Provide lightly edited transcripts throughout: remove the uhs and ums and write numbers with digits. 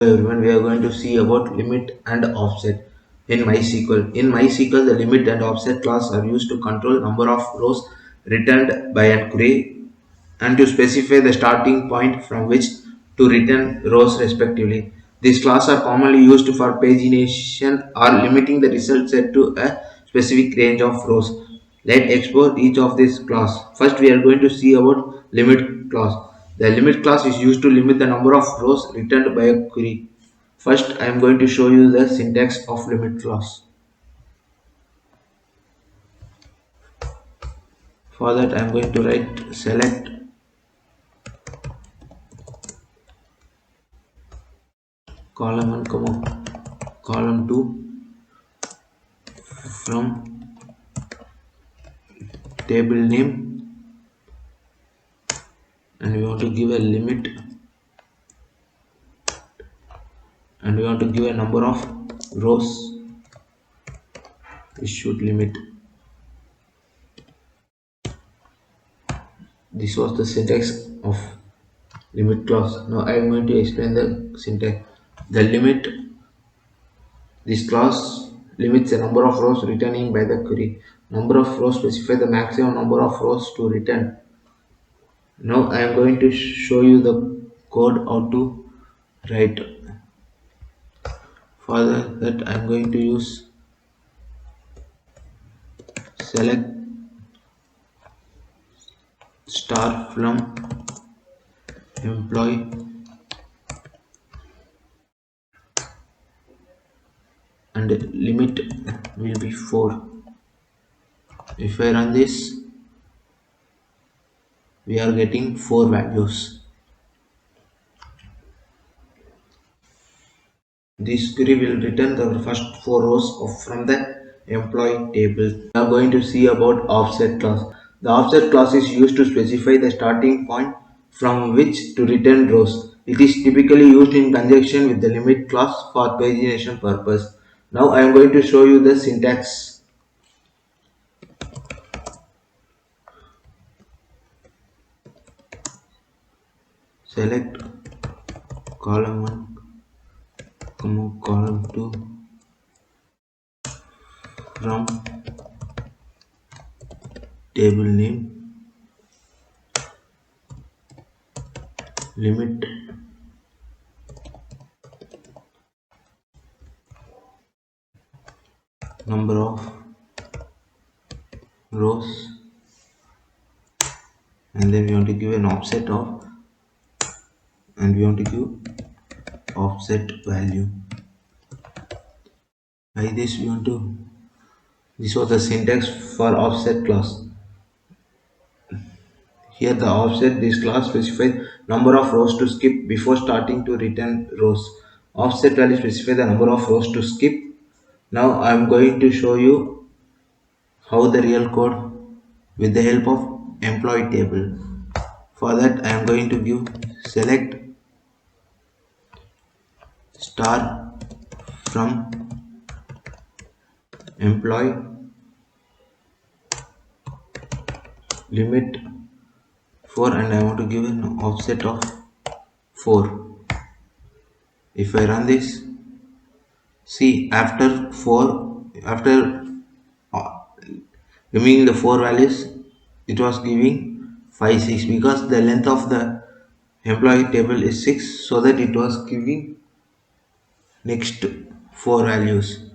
Hello everyone, we are going to see about limit and offset in MySQL. In MySQL, the limit and offset class are used to control number of rows returned by a query and to specify the starting point from which to return rows respectively. These classes are commonly used for pagination or limiting the result set to a specific range of rows. Let's explore each of these class. First, we are going to see about limit class. The limit class is used to limit the number of rows returned by a query. First, I am going to show you the syntax of limit class. For that, I am going to write select column 1, column 2 from table name, and we want to give a limit, and we want to give a number of rows we should limit. This was the syntax of limit clause. Now I am going to explain the syntax. The limit, this clause limits the number of rows returning by the query. Number of rows specify the maximum number of rows to return. Now I am going to show you the code how to write. For that I am going to use select star from employee and limit will be 4. If I run this, we are getting 4 values. This query will return the first 4 rows from the employee table. We are going to see about offset class. The offset class is used to specify the starting point from which to return rows. It is typically used in conjunction with the limit class for pagination purpose. Now I am going to show you the syntax. Select column 1, column 2 from table name, limit number of rows, and then we want to give an offset of, and we want to give offset value. By this we want to, this was the syntax for offset class. Here the offset, this class specifies number of rows to skip before starting to return rows. Offset value specifies the number of rows to skip. Now I am going to show you how the real code with the help of employee table. For that I am going to give select star from employee limit 4, and I want to give an offset of 4. If I run this, see after uh, removing the 4 values, it was giving 5 6 because the length of the employee table is 6, so that it was giving next 4 values.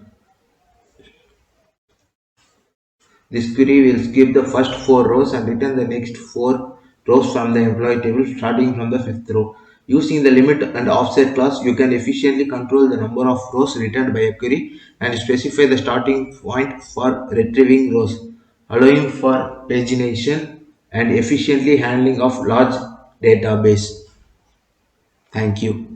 This query will skip the first 4 rows and return the next 4 rows from the employee table starting from the 5th row. Using the limit and offset class, you can efficiently control the number of rows returned by a query and specify the starting point for retrieving rows, allowing for pagination and efficiently handling of large database. Thank you.